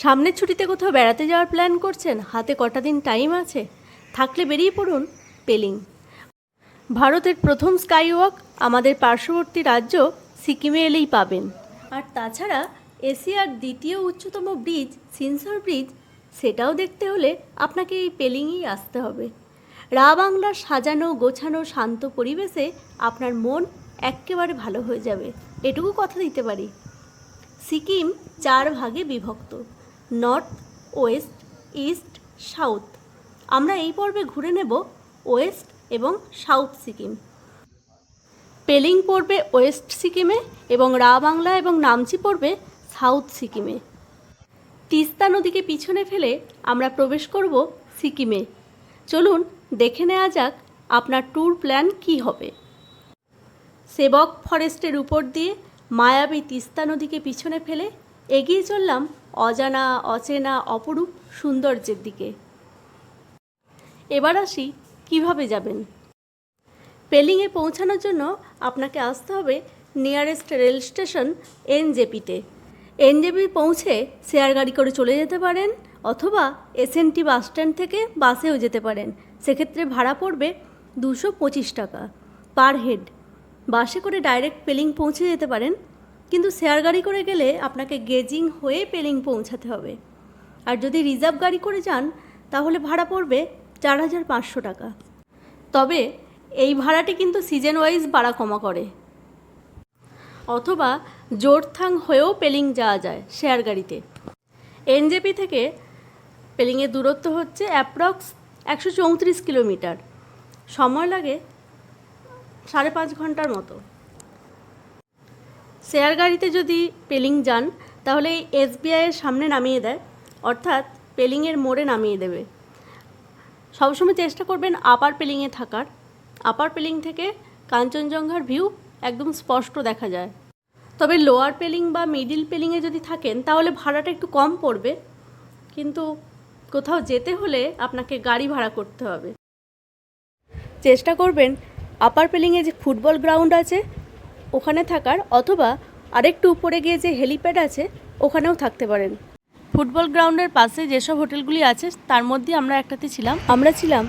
সামনের ছুটিতে কোথাও বেড়াতে যাওয়ার প্ল্যান করছেন? হাতে কটা দিন টাইম আছে? থাকলে বেরিয়ে পড়ুন পেলিং। ভারতের প্রথম স্কাইওয়াক আমাদের পার্শ্ববর্তী রাজ্য সিকিমে এলেই পাবেন। আর তাছাড়া এশিয়ার দ্বিতীয় উচ্চতম ব্রিজ সিনসর ব্রিজ, সেটাও দেখতে হলে আপনাকে এই পেলিংয়েই আসতে হবে। রা বাংলার সাজানো গোছানো শান্ত পরিবেশে আপনার মন এক্কেবারে ভালো হয়ে যাবে, এটুকু কথা দিতে পারি। সিকিম 4 ভাগে বিভক্ত, নর্থ, ওয়েস্ট, ইস্ট, সাউথ। আমরা এই পর্বে ঘুরে নেব ওয়েস্ট এবং সাউথ সিকিম। পেলিং পড়বে ওয়েস্ট সিকিমে এবং রা বাংলা এবং নামচি পড়বে সাউথ সিকিমে। তিস্তা নদীকে পিছনে ফেলে আমরা প্রবেশ করব সিকিমে। চলুন দেখে নেওয়া যাক আপনার ট্যুর প্ল্যান কী হবে। সেবক ফরেস্টের উপর দিয়ে মায়াবী তিস্তা নদীকে পিছনে ফেলে এগিয়ে চললাম অজানা অচেনা অপরূপ সৌন্দর্যের দিকে। এবার আসি কিভাবে যাবেন। পেলিংয়ে পৌঁছানোর জন্য আপনাকে আসতে হবে নিয়ারেস্ট রেল স্টেশন এনজেপিতে। এনজেপি পৌঁছে শেয়ার গাড়ি করে চলে যেতে পারেন, অথবা এসএনটি বাস স্ট্যান্ড থেকে বাসেও যেতে পারেন। সেক্ষেত্রে ভাড়া পড়বে 225 টাকা পার হেড। বাসে করে ডাইরেক্ট পেলিং পৌঁছে যেতে পারেন, কিন্তু শেয়ার গাড়ি করে গেলে আপনাকে গেজিং হয়ে পেলিং পৌঁছাতে হবে। আর যদি রিজার্ভ গাড়ি করে যান তাহলে ভাড়া পড়বে 4500 টাকা। তবে এই ভাড়াটি কিন্তু সিজন ওয়াইজ বাড়া কমা করে। অথবা জোরথাং হয়েও পেলিং যাওয়া যায় শেয়ার গাড়িতে। এনজেপি থেকে পেলিংয়ের দূরত্ব হচ্ছে অ্যাপ্রক্স 134 কিলোমিটার। সময় লাগে 5.5 ঘন্টার মতো। শেয়ার গাড়িতে যদি পেলিং যান তাহলে এই এসবিআইয়ের সামনে নামিয়ে দেয়, অর্থাৎ পেলিংয়ের মোড়ে নামিয়ে দেবে। সবসময় চেষ্টা করবেন আপার পেলিংয়ে থাকার। আপার পেলিং থেকে কাঞ্চনজঙ্ঘার ভিউ একদম স্পষ্ট দেখা যায়। তবে লোয়ার পেলিং বা মিডিল পেলিংয়ে যদি থাকেন তাহলে ভাড়াটা একটু কম পড়বে, কিন্তু কোথাও যেতে হলে আপনাকে গাড়ি ভাড়া করতে হবে। চেষ্টা করবেন আপার পেলিংয়ে যে ফুটবল গ্রাউন্ড আছে ওখানে থাকার, অথবা আরেকটু উপরে গিয়ে যে হেলিপ্যাড আছে ওখানেও থাকতে পারেন। ফুটবল গ্রাউন্ডের পাশে যেসব হোটেলগুলি আছে তার মধ্যে আমরা একটাতে ছিলাম। আমরা ছিলাম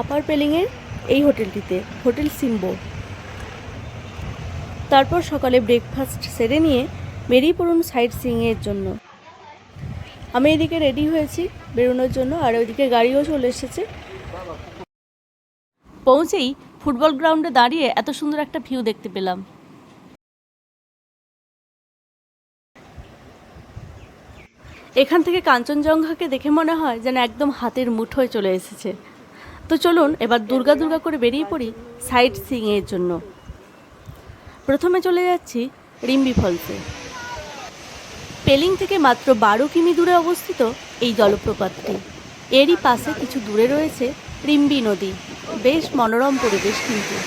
আপার পেলিংয়ের এই হোটেলটিতে, হোটেল সিম্বো। তারপর সকালে ব্রেকফাস্ট সেরে নিয়ে বেরিয়ে পড়ুন সাইট সিইংয়ের জন্য। আমি এদিকে রেডি হয়েছি বেরোনোর জন্য, আর ওইদিকে গাড়িও চলে এসেছে। পৌঁছেই ফুটবল গ্রাউন্ডে দাঁড়িয়ে এত সুন্দর একটা ভিউ দেখতে পেলাম। এখান থেকে কাঞ্চনজঙ্ঘাকে দেখে মনে হয় যেন একদম হাতের মুঠোয় চলে এসেছে। তো চলুন এবার দুর্গা দুর্গা করে বেরিয়ে পড়ি সাইট সিইংয়ের জন্য। প্রথমে চলে যাচ্ছি রিম্বি ফলসে। পেলিং থেকে মাত্র 12 কিমি দূরে অবস্থিত এই জলপ্রপাতটি। এরই পাশে কিছু দূরে রয়েছে রিম্বি নদী। বেশ মনোরম পরিবেশ কিন্তু।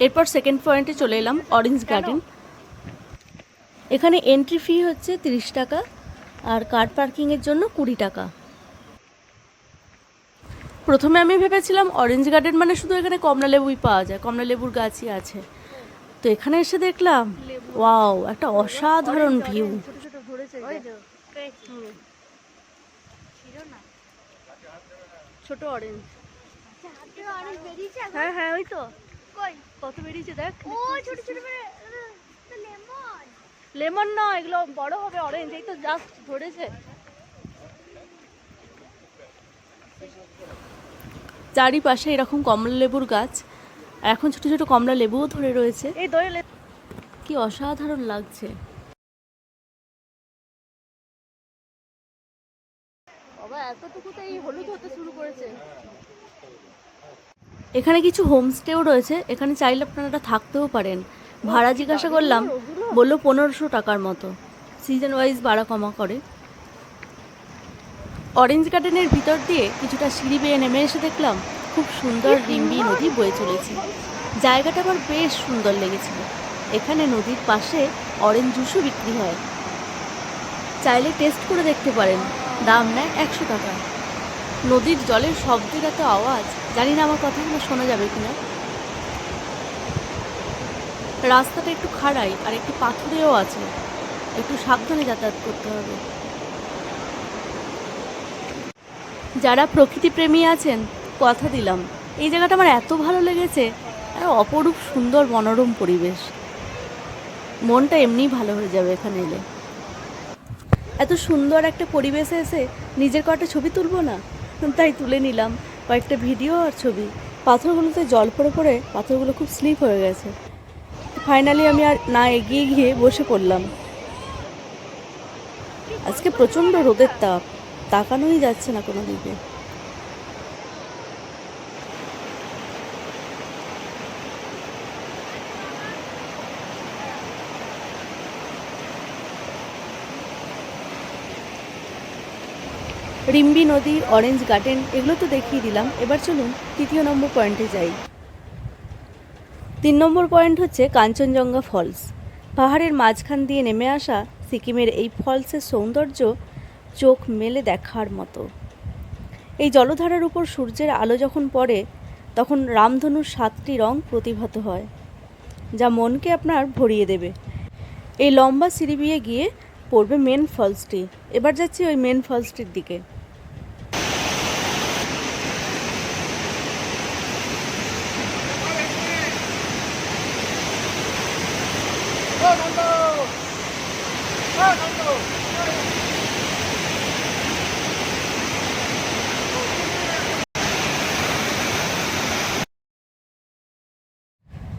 এরপর সেকেন্ড পয়েন্টে চলে এলাম অরেঞ্জ গার্ডেন। এখানে এন্ট্রি ফি হচ্ছে 30 টাকা আর কার পার্কিংয়ের জন্য 20 টাকা। প্রথমে আমি ভেবেছিলাম অরেঞ্জ গার্ডেন মানে শুধু এখানে কমলা লেবুই পাওয়া যায়, কমলা লেবুর গাছই আছে। তো এখানে এসে দেখলাম ওয়াও, একটা অসাধারণ ভিউ। ছোট অরেঞ্জ, হ্যাঁ হ্যাঁ ওই তো কত বেরিয়েছে দেখ। লেমন না, এগুলো বড় হবে অরেঞ্জ, এই তো জাস্ট ধরেছে। চারিপাশে এরকম কমলা লেবুর গাছ, এখন ছোট ছোট কমলা লেবুও ধরে রয়েছে। কি অসাধারণ লাগছে। এতটুকুতেই হলুদ হতে শুরু করেছে। এখানে কিছু হোমস্টেও রয়েছে, এখানে চাইলে আপনারা থাকতেও পারেন। ভাড়া জিজ্ঞাসা করলাম, বললো 1500 টাকার মতো। সিজন ওয়াইজ ভাড়া কমা করে। অরেঞ্জ গার্ডেনের ভিতর দিয়ে কিছুটা সিঁড়ি বেয়ে নেমে এসে দেখলাম খুব সুন্দর রিম্বি নদী বয়ে চলেছে। জায়গাটা আমার বেশ সুন্দর লেগেছিল। এখানে নদীর পাশে অরেঞ্জ জুসও বিক্রি হয়, চাইলে টেস্ট করে দেখতে পারেন। দাম নেয় 100 টাকা। নদীর জলের শব্দের এত আওয়াজ, জানি না আমার কথাগুলো শোনা যাবে কিনা। রাস্তাটা একটু খাড়াই আর একটু পাথুরেও আছে, একটু সাবধানে যাতায়াত করতে হবে। যারা প্রকৃতিপ্রেমী আছেন, কথা দিলাম এই জায়গাটা আমার এত ভালো লেগেছে। আর অপরূপ সুন্দর মনোরম পরিবেশ, মনটা এমনিই ভালো হয়ে যাবে এখানে এলে। এত সুন্দর একটা পরিবেশে এসে নিজের কয়েকটা ছবি তুলবো না, তাই তুলে নিলাম কয়েকটা ভিডিও আর ছবি। পাথরগুলোতে জল পড়ে পড়ে পাথরগুলো খুব স্লিপ হয়ে গেছে। ফাইনালি আমি আর না এগিয়ে গিয়ে বসে পড়লাম। আজকে প্রচণ্ড রোদের তাপ, তাকানোই যাচ্ছে না কোনো দিকে। রিম্বি নদী, অরেঞ্জ গার্ডেন এগুলো তো দেখিয়ে দিলাম। এবার চলুন 3 নম্বর পয়েন্টে যাই। 3 নম্বর পয়েন্ট হচ্ছে কাঞ্চনজঙ্ঘা ফলস। পাহাড়ের মাঝখান দিয়ে নেমে আসা সিকিমের এই ফলসের সৌন্দর্য চোখ মেলে দেখার মতো। এই জলধারার উপর সূর্যের আলো যখন পড়ে, তখন রামধনুর 7টি রং প্রতিভাত হয়, যা মনকে আপনার ভরিয়ে দেবে। এই লম্বা সিঁড়ি বেয়ে গিয়ে পড়বে মেন ফলসটি। এবার যাচ্ছি ওই মেন ফলসটির দিকে।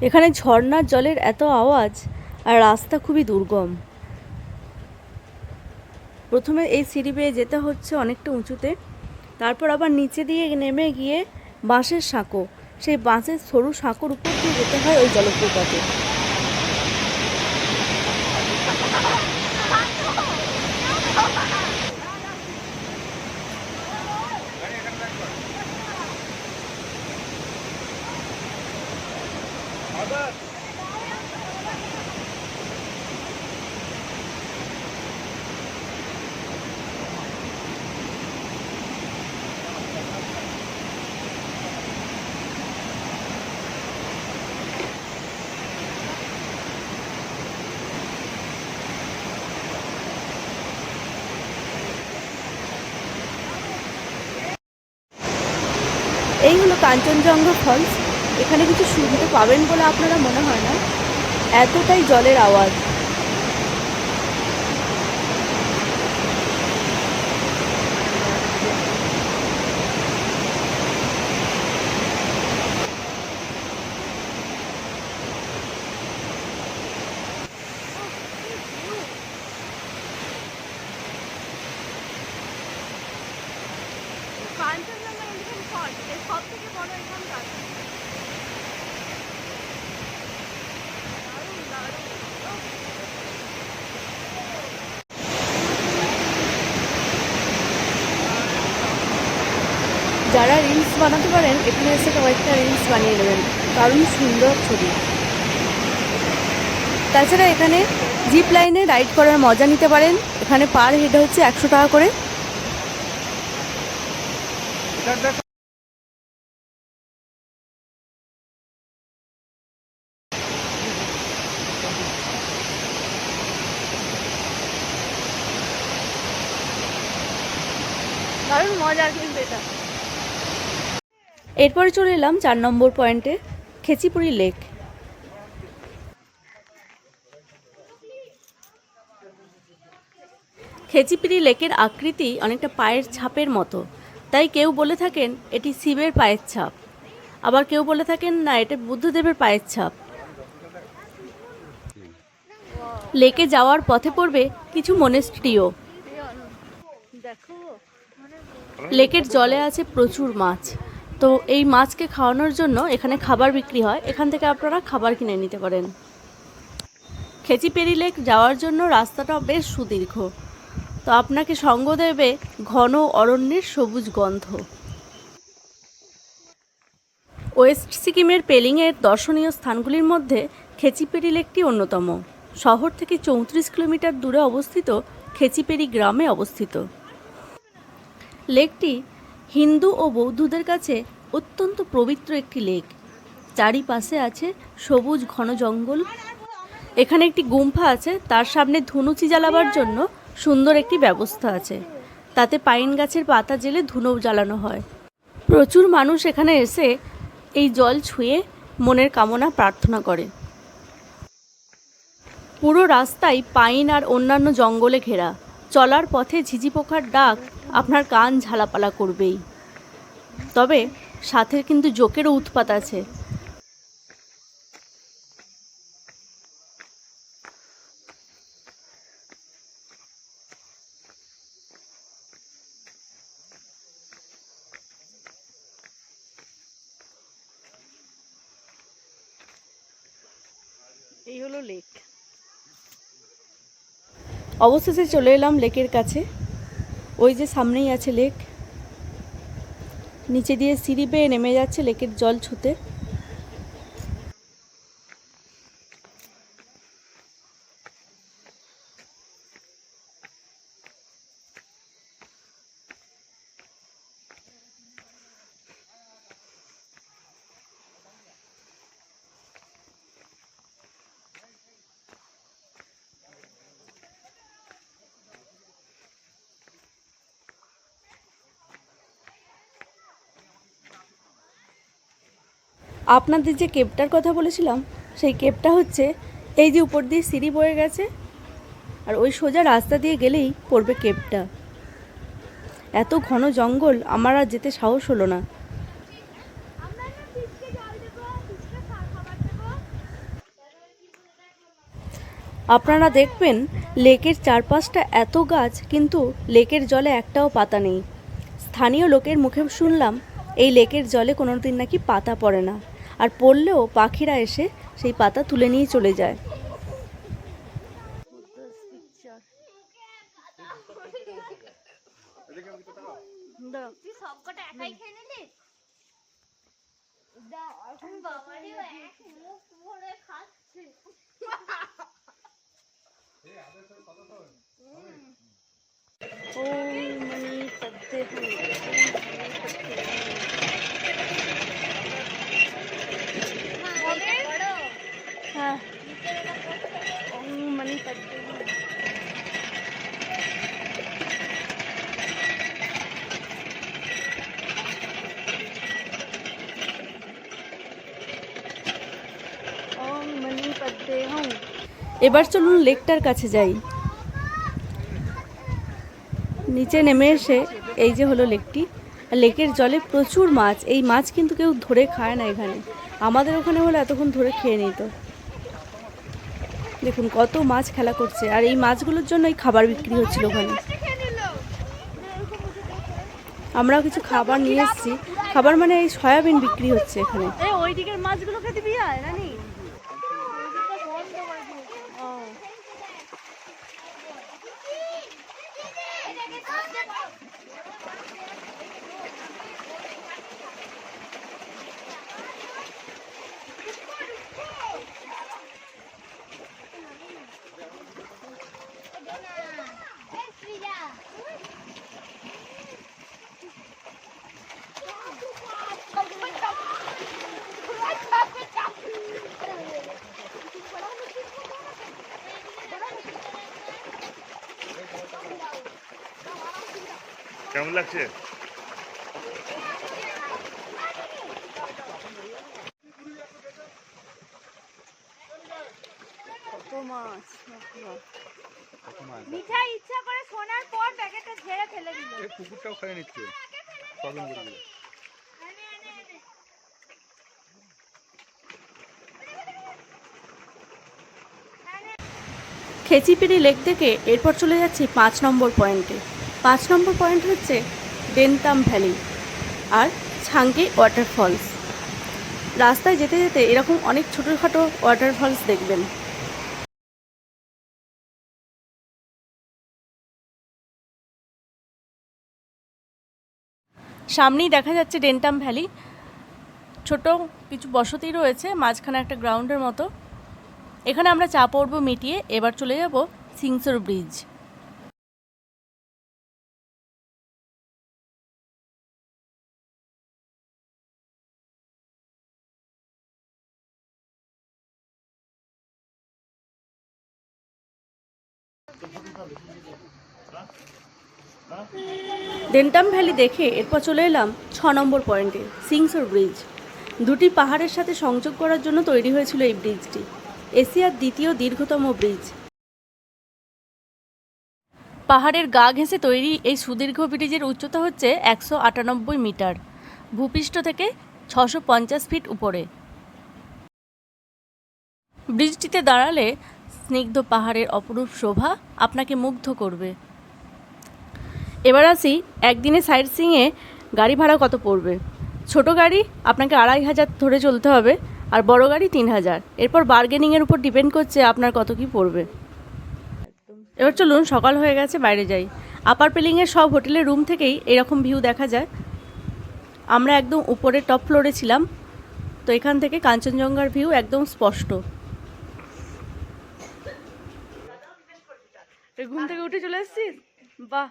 এখানে ঝর্ণার জলের এত আওয়াজ, আর রাস্তা খুবই দুর্গম। প্রথমে এই সিঁড়ি বেয়ে যেতে হচ্ছে অনেকটা উঁচুতে, তারপর আবার নিচে দিয়ে নেমে গিয়ে বাঁশের সাঁকো, সেই বাঁশের সরু সাঁকোর উপর দিয়ে যেতে হয় ওই জলপ্রপাতে। এই হলো কাঞ্চনজঙ্ঘা ফলস। এখানে কিছু শুনতে পাবেন বলে আপনারা মনে হয় না, এতটাই জলের আওয়াজ। কাঞ্চনজঙ্ঘা এলিফ্যান্ট ফলস এর সব থেকে বড় এখানকার। যারা রিলস বানাতে পারেন এখানে এসে কয়েকটা রিলস বানিয়ে নেবেন, কারণ সুন্দর ছবি। তাছাড়া এখানে জিপ লাইনে রাইড করার মজা নিতে পারেন। এখানে পার হেড হচ্ছে 100 টাকা করে। দারুণ মজার কিন্তু এটা। এরপরে চলে এলাম 4 নম্বর পয়েন্টে, খেচিপুরি লেক। খেচিপিরি লেকের আকৃতি অনেকটা পায়ের ছাপের মতো, তাই কেউ বলে থাকেন এটি শিবের পায়ের ছাপ, আবার কেউ বলে থাকেন না এটা বুদ্ধদেবের পায়ের ছাপ। লেকে যাওয়ার পথে পড়বে কিছু মনেস্ট্রিও। লেকের জলে আছে প্রচুর মাছ, তো এই মাছকে খাওয়ানোর জন্য এখানে খাবার বিক্রি হয়, এখান থেকে আপনারা খাবার কিনে নিতে পারেন। খেচিপেরি লেক যাওয়ার জন্য রাস্তাটা বেশ সুদীর্ঘ, তো আপনাকে সঙ্গ দেবে ঘন অরণ্যের সবুজ গন্ধ। ওয়েস্ট সিকিমের পেলিংয়ের দর্শনীয় স্থানগুলির মধ্যে খেচিপেরি লেকটি অন্যতম। শহর থেকে 34 কিলোমিটার দূরে অবস্থিত খেচিপেরি গ্রামে অবস্থিত। লেকটি হিন্দু ও বৌদ্ধদের কাছে অত্যন্ত পবিত্র একটি লেক। চারিপাশে আছে সবুজ ঘন জঙ্গল। এখানে একটি গুম্ফা আছে, তার সামনে ধুনুচি জ্বালাবার জন্য সুন্দর একটি ব্যবস্থা আছে। তাতে পাইন গাছের পাতা জেলে ধুনো জ্বালানো হয়। প্রচুর মানুষ এখানে এসে এই জল ছুঁয়ে মনের কামনা প্রার্থনা করে। পুরো রাস্তায় পাইন আর অন্যান্য জঙ্গলে ঘেরা। চলার পথে ঝিঝি পোকার ডাক আপনার কান ঝালাপালা করবেই। তবে সাথে কিন্তু জোকেরও উৎপাত আছে। এই হলো লেক। অবশেষে চলে এলাম লেকের কাছে। ওই যে সামনেই আছে লেক। নিচে দিয়ে সিঁড়ি বেয়ে নেমে যাচ্ছে লেকের জল ছুঁতে। আপনাদের যে কেপটার কথা বলেছিলাম, সেই কেপটা হচ্ছে এই যে উপর দিয়ে সিঁড়ি বয়ে গেছে, আর ওই সোজা রাস্তা দিয়ে গেলেই পড়বে কেপটা। এত ঘন জঙ্গল, আমার আর যেতে সাহস হলো না। আপনারা দেখবেন লেকের চারপাশটা এত গাছ, কিন্তু লেকের জলে একটাও পাতা নেই। স্থানীয় লোকের মুখে শুনলাম এই লেকের জলে কোনোদিন নাকি পাতা পড়ে না, আর পড়লেও পাখিরা এসে সেই পাতা তুলে নিয়ে চলে যায়। হ্যাঁ, মনি পদ্মে। এবার চলুন লেকটার কাছে যাই। নিচে নেমে এসে এই যে হলো লেকটি। লেকের জলে প্রচুর মাছ। এই মাছ কিন্তু কেউ ধরে খায় না এখানে। আমাদের ওখানে হলে এতক্ষণ ধরে খেয়ে নিত। দেখুন কত মাছ খেলা করছে, আর এই মাছগুলোর জন্যই খাবার বিক্রি হচ্ছিল ওখানে। আমরাও কিছু খাবার নিয়ে এসেছি। খাবার মানে এই সয়াবিন বিক্রি হচ্ছে এখানে। ওই দিকের মাছগুলো খেতে দিবি রানী। কেমন লাগছে? মিঠাই ইচ্ছা করে শোনার পর প্যাকেটটা ঝেড়ে ফেলে দিল। এই কুকুরটাও খেয়ে নিচ্ছে। সবিন করে দিল। খেচিপিড়ি লেক থেকে এরপর চলে যাচ্ছি 5 নম্বর পয়েন্টে। 5 নম্বর পয়েন্ট হচ্ছে ডেনতাম ভ্যালি আর ছাঙ্গে ওয়াটারফলস। রাস্তায় যেতে যেতে এরকম অনেক ছোটোখাটো ওয়াটারফলস দেখবেন। সামনেই দেখা যাচ্ছে ডেনতাম ভ্যালি। ছোট কিছু বসতি রয়েছে, মাঝখানে একটা গ্রাউন্ডের মতো। এখানে আমরা চা পর্ব মিটিয়ে এবার চলে যাব সিংসর ব্রিজ। ডেন্টাম ভ্যালি দেখে এরপর চলে এলাম 6 নম্বর পয়েন্টে, সিংসর ব্রিজ। দুটি পাহাড়ের সাথে সংযোগ করার জন্য তৈরি হয়েছিল এই ব্রিজটি, এশিয়ার দ্বিতীয় দীর্ঘতম ব্রিজ। পাহাড়ের গা ঘেঁষে তৈরি এই সুদীর্ঘ ব্রিজের উচ্চতা হচ্ছে 198 মিটার, ভূপৃষ্ঠ থেকে 650 ফিট উপরে। ব্রিজটিতে দাঁড়ালে স্নিগ্ধ পাহাড়ের অপরূপ শোভা আপনাকে মুগ্ধ করবে। এবার আসি একদিনে সাইট সিইংয়ে গাড়ি ভাড়া কত পড়বে। ছোট গাড়ি আপনাকে 2500 ধরে চলতে হবে, আর বড় গাড়ি 3000। এরপর বার্গেনিংয়ের উপর ডিপেন্ড করছে আপনার কত কি পড়বে। এবার চলুন, সকাল হয়ে গেছে, বাইরে যাই। আপার পেলিংয়ের সব হোটেলের রুম থেকেই এরকম ভিউ দেখা যায়। আমরা একদম উপরে টপ ফ্লোরে ছিলাম, তো এখান থেকে কাঞ্চনজঙ্ঘার ভিউ একদম স্পষ্ট। ঘুম থেকে উঠে চলে এসেছিস? বাহ,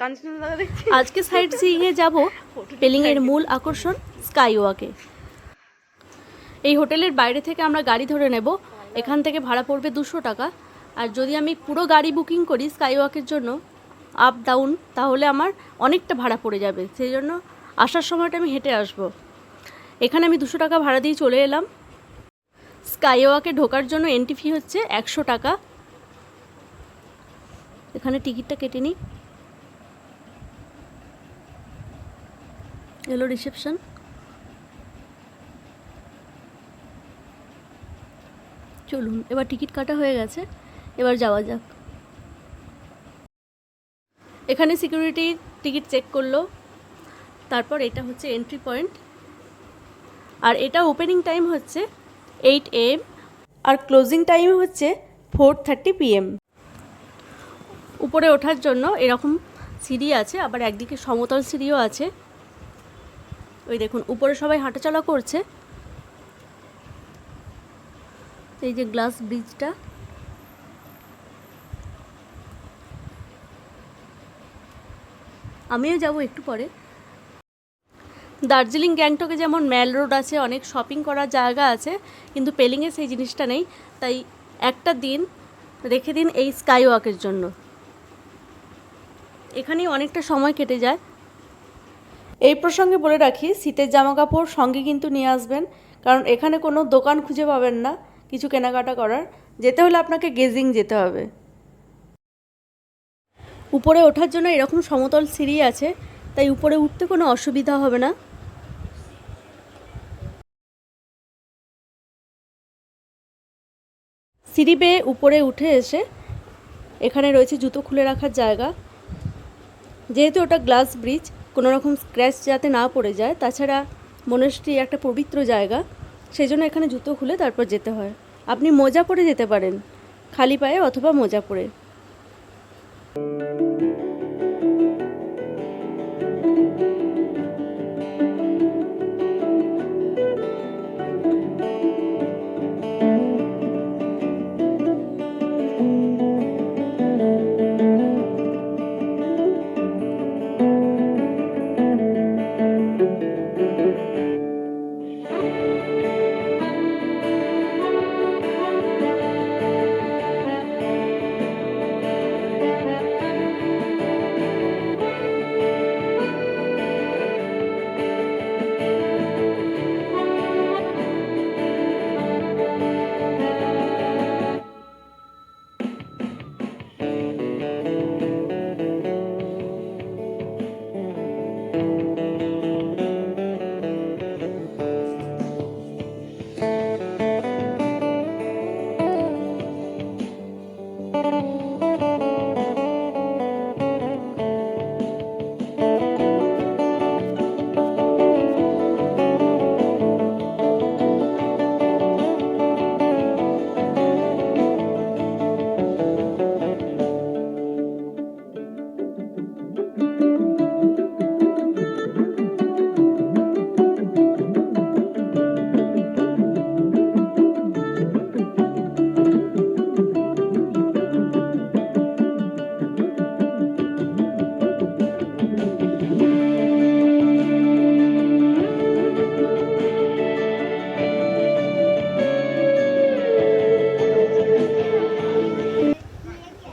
কাঞ্চনজঙ্ঘা দেখছি। আজকে সাইট সিইংয়ে যাব পেলিংয়ের মূল আকর্ষণ স্কাই ওয়াকে। এই হোটেলের বাইরে থেকে আমরা গাড়ি ধরে নেব, এখান থেকে ভাড়া পড়বে 200 টাকা। আর যদি আমি পুরো গাড়ি বুকিং করি স্কাই ওয়াকের জন্য আপ ডাউন, তাহলে আমার অনেকটা ভাড়া পড়ে যাবে। সেই জন্য আসার সময়টা আমি হেঁটে আসব। এখানে আমি 200 টাকা ভাড়া দিয়ে চলে এলাম। স্কাই ওয়াকে ঢোকার জন্য এন্ট্রি ফি হচ্ছে 100 টাকা। এখানে টিকিটটা কেটে নিই। এলো রিসেপশন। চলুন, এবার টিকিট কাটা হয়ে গেছে, এবার যাওয়া যাক। এখানে সিকিউরিটি টিকিট চেক করলো। তারপর এটা হচ্ছে এন্ট্রি পয়েন্ট, আর এটা ওপেনিং টাইম হচ্ছে 8 AM আর ক্লোজিং টাইম হচ্ছে 4:30 PM। উপরে ওঠার জন্য এরকম সিঁড়ি আছে, আবার একদিকে সমতল সিঁড়িও আছে। ওই দেখুন, উপরে সবাই হাঁটাচলা করছে। এই যে গ্লাস ব্রিজটা, আমিও যাব একটু পরে। দার্জিলিং গ্যাংটকে যেমন ম্যাল রোড আছে, অনেক শপিং করার জায়গা আছে, কিন্তু পেলিংয়ে সেই জিনিসটা নেই। তাই একটা দিন রেখে দিন এই স্কাই ওয়াকের জন্য। এখানেই অনেকটা সময় কেটে যায়। এই প্রসঙ্গে বলে রাখি, শীতের জামা কাপড় সঙ্গে কিন্তু নিয়ে আসবেন, কারণ এখানে কোনো দোকান খুঁজে পাবেন না কিছু কেনাকাটা করার। যেতে হলে আপনাকে গেজিং যেতে হবে। উপরে ওঠার জন্য এরকম সমতল সিঁড়ি আছে, তাই উপরে উঠতে কোনো অসুবিধা হবে না। সিঁড়ি বেয়ে উপরে উঠে এসে এখানে রয়েছে জুতো খুলে রাখার জায়গা। যেহেতু ওটা গ্লাস ব্রিজ, কোনো রকম স্ক্র্যাচ যাতে না পড়ে যায়, তাছাড়া মনেস্ট্রি একটা পবিত্র জায়গা, সেই জন্য এখানে জুতো খুলে তারপর যেতে হয়। আপনি মোজা পরে যেতে পারেন, খালি পায়ে অথবা মোজা পরে।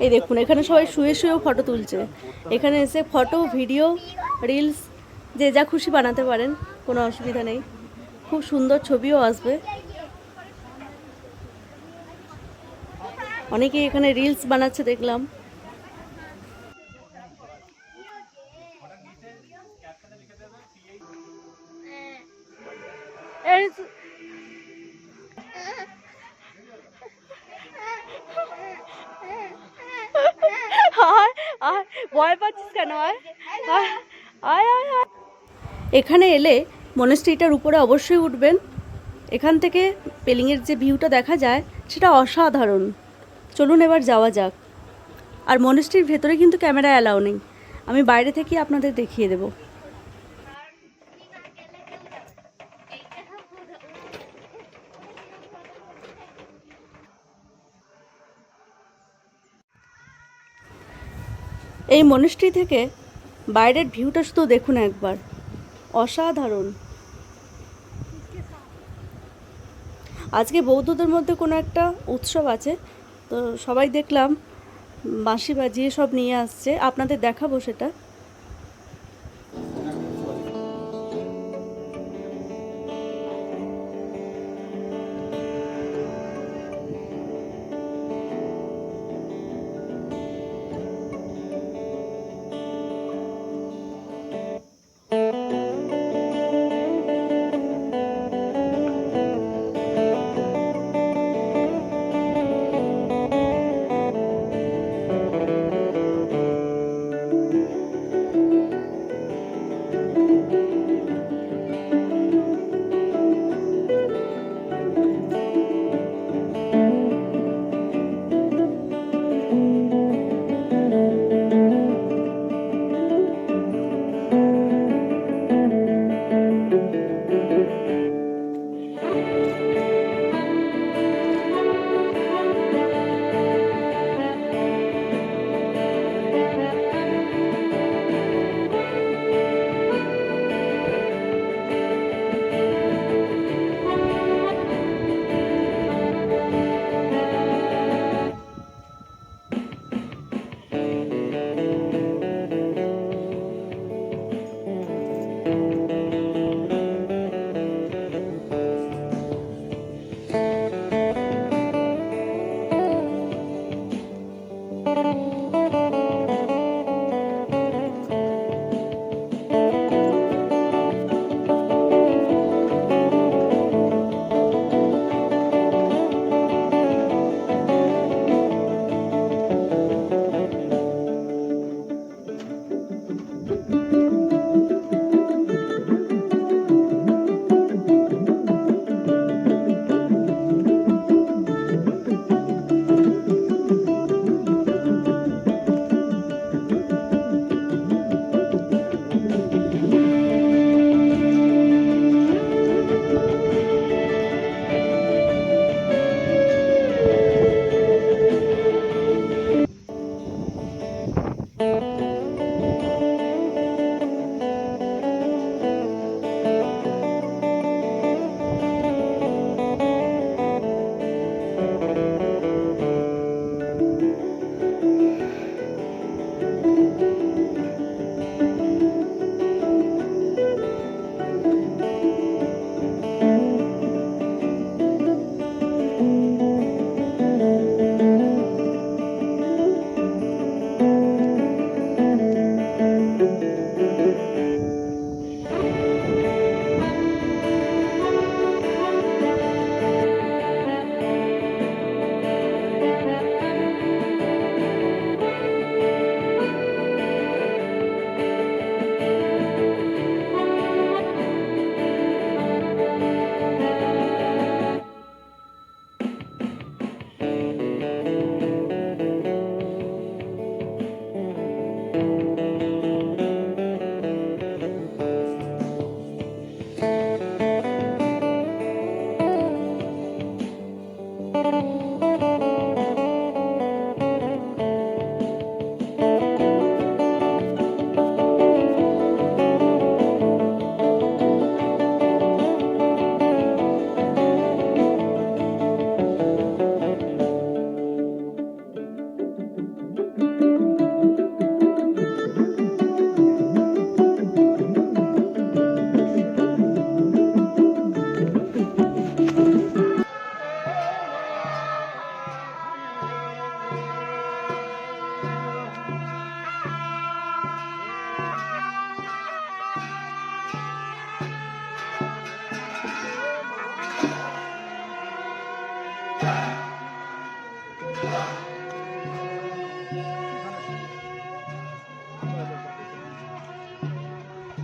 এই দেখুন এখানে সবাই শুয়ে শুয়েও ফটো তুলছে। এখানে এসে ফটো, ভিডিও, রিলস যে যা খুশি বানাতে পারেন, কোনো অসুবিধা নেই। খুব সুন্দর ছবিও আসবে। অনেকেই এখানে রিলস বানাচ্ছে দেখলাম। ভয় পাচ্ছিস কেন? এখানে এলে মনেস্ট্রিটার উপরে অবশ্যই উঠবেন। এখান থেকে পেলিংয়ের যে ভিউটা দেখা যায় সেটা অসাধারণ। চলুন এবার যাওয়া যাক। আর মনেস্ট্রির ভেতরে কিন্তু ক্যামেরা অ্যালাউ নেই, আমি বাইরে থেকে আপনাদের দেখিয়ে দেব। এই মনেস্ট্রি থেকে বাইরের ভিউটা শুধু দেখুন একবার, অসাধারণ। আজকে বৌদ্ধদের মধ্যে কোনো একটা উৎসব আছে, তো সবাই দেখলাম বাঁশি বাজিয়ে সব নিয়ে আসছে, আপনাদের দেখাবো সেটা।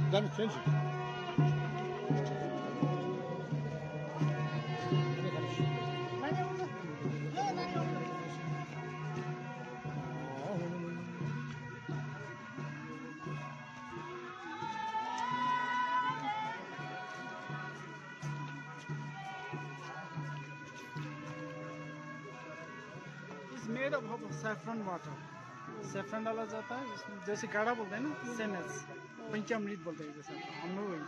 Then change it. It's made up of saffron water. Saffron डाला जाता है इसमें, जैसे काढ़ा बोलते हैं ना, सेम एज पंचामृत बोलते हैं जैसा हम लोग वही।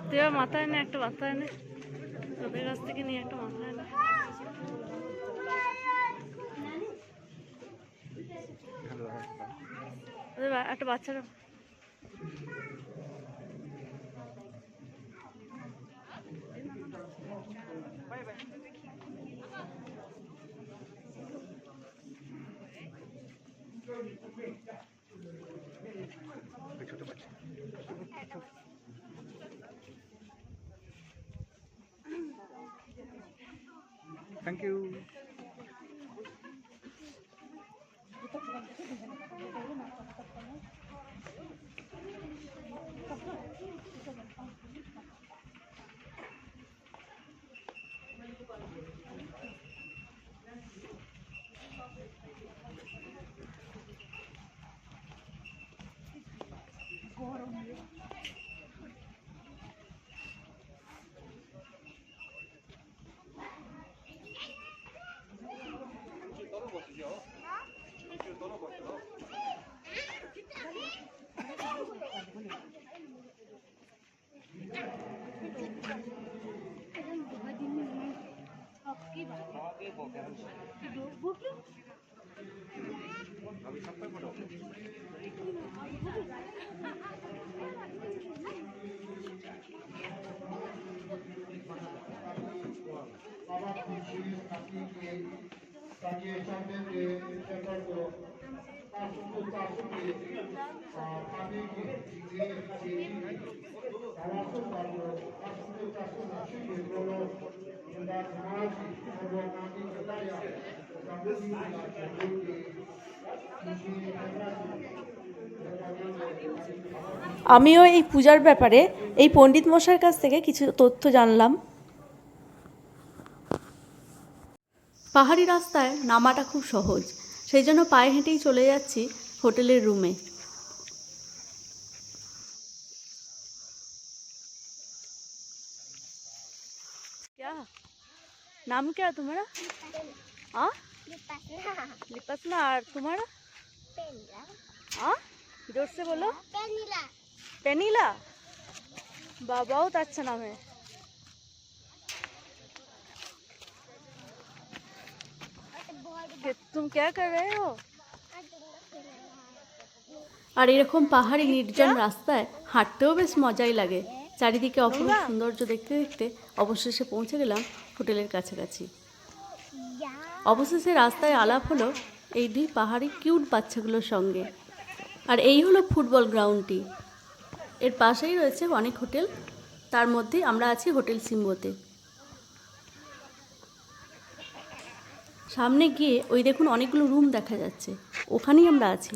তুই মাথায় এনে একটা মাথায় এনে তোদের কাছ থেকে নিয়ে একটা মাথায় এনে একটা বাচ্চারা ছোট বাচ্চা থ্যাংক ইউ আমিও এই পূজার ব্যাপারে এই পণ্ডিত মশাইয়ের কাছ থেকে কিছু তথ্য জানলাম। পাহাড়ি রাস্তায় নামাটা খুব সহজ, সেই জন্য পায়ে হেঁটেই চলে যাচ্ছি হোটেলের রুমে। क्या नाम क्या तुम्हारा? हाँ लिपसना। और तुम्हारा? हाँ जोर से बोलो। पेनीला। वाह बहुत अच्छा नाम है। तुम क्या कर रहे हो? আর এরকম পাহাড়ি নির্জন রাস্তায় হাঁটতেও বেশ মজাই লাগে। চারিদিকে অপরূপ সৌন্দর্য দেখতে দেখতে অবশেষে পৌঁছে গেলাম হোটেলের কাছাকাছি। অবশেষে রাস্তায় আলাপ হলো এই দুই পাহাড়ি কিউট বাচ্চাগুলোর সঙ্গে। আর এই হলো ফুটবল গ্রাউন্ডটি। এর পাশেই রয়েছে অনেক হোটেল, তার মধ্যে আমরা আছি হোটেল সিম্বোতে। সামনে গিয়ে ওই দেখুন অনেকগুলো রুম দেখা যাচ্ছে, ওখানেই আমরা আছি।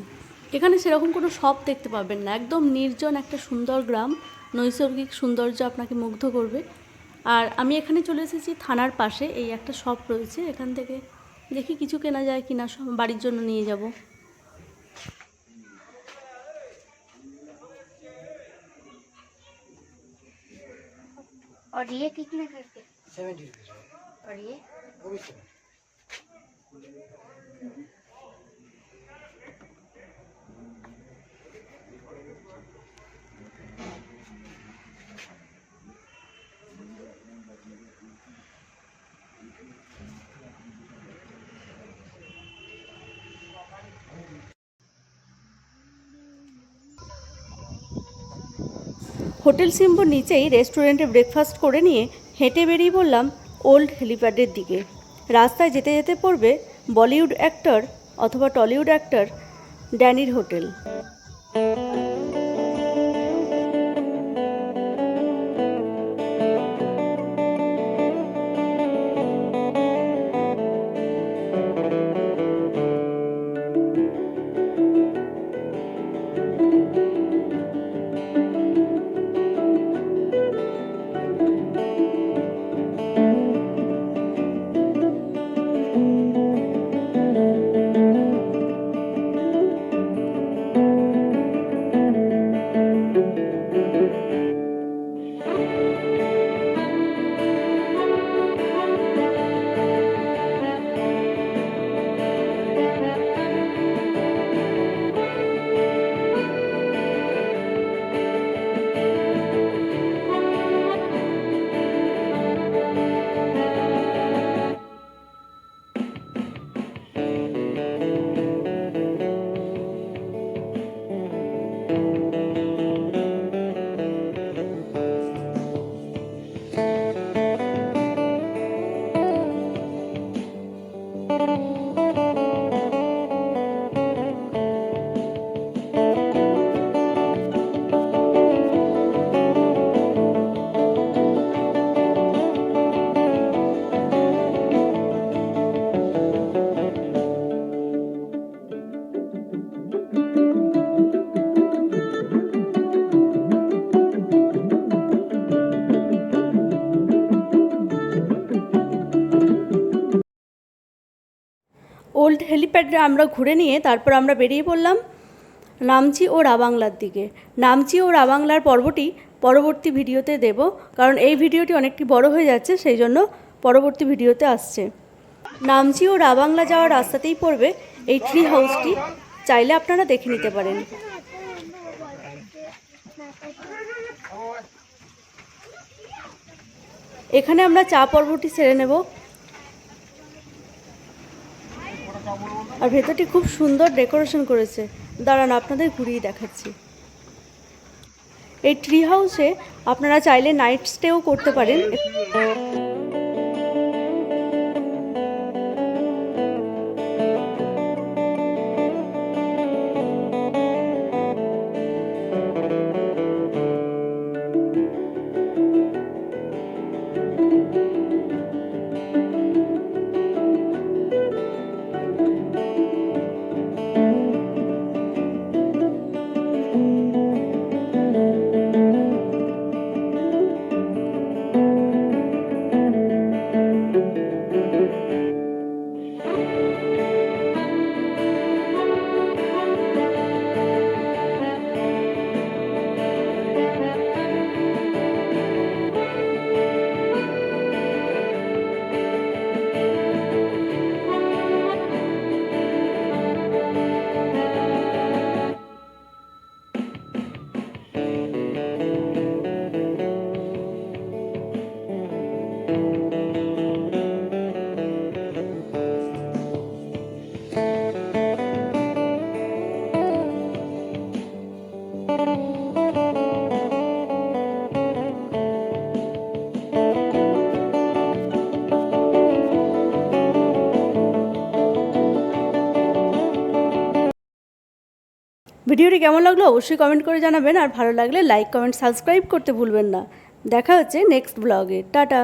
এখানে সেরকম কোনো শপ দেখতে পাবেন না, একদম নির্জন একটা সুন্দর গ্রাম, নৈসর্গিক সৌন্দর্য আপনাকে মুগ্ধ করবে। আর আমি এখানে চলে এসেছি থানার পাশে, এই একটা শপ রয়েছে, এখান থেকে দেখি কিছু কেনা যায় কিনা, বাড়ির জন্য নিয়ে যাব। और ये कितने करके? 70 रुपीज और ये वो भी 70। হোটেল সিম্বোর নিচেই রেস্টুরেন্টে ব্রেকফাস্ট করে নিয়ে হেঁটে বেরিয়ে পড়লাম ওল্ড হেলিপ্যাডের দিকে। রাস্তায় যেতে যেতে পড়বে বলিউড অ্যাক্টর অথবা টলিউড অ্যাক্টর ড্যানির হোটেল। ওল্ড হেলিপ্যাডে আমরা ঘুরে নিয়ে তারপর আমরা বেরিয়ে পড়লাম নামচি ও রাবাংলার দিকে। নামচি ও রাবাংলার পর্বটি পরবর্তী ভিডিওতে দেব, কারণ এই ভিডিওটি অনেকটি বড় হয়ে যাচ্ছে, সেই জন্য পরবর্তী ভিডিওতে আসছে। নামচি ও রাবাংলা যাওয়ার রাস্তাতেই পড়বে এই ট্রি হাউসটি, চাইলে আপনারা দেখে নিতে পারেন। এখানে আমরা চা পর্বটি সেরে নেব। আর ভেতরটি খুব সুন্দর ডেকোরেশন করেছে, দাঁড়ান আপনাদের ঘুরিয়ে দেখাচ্ছি। এই ট্রি হাউসে আপনারা চাইলে নাইট স্টেও করতে পারেন। ভিডিওটি কেমন লাগলো অবশ্যই কমেন্ট করে জানাবেন, আর ভালো লাগলে লাইক, কমেন্ট, সাবস্ক্রাইব করতে ভুলবেন না। দেখা হচ্ছে নেক্সট ব্লগে। টাটা।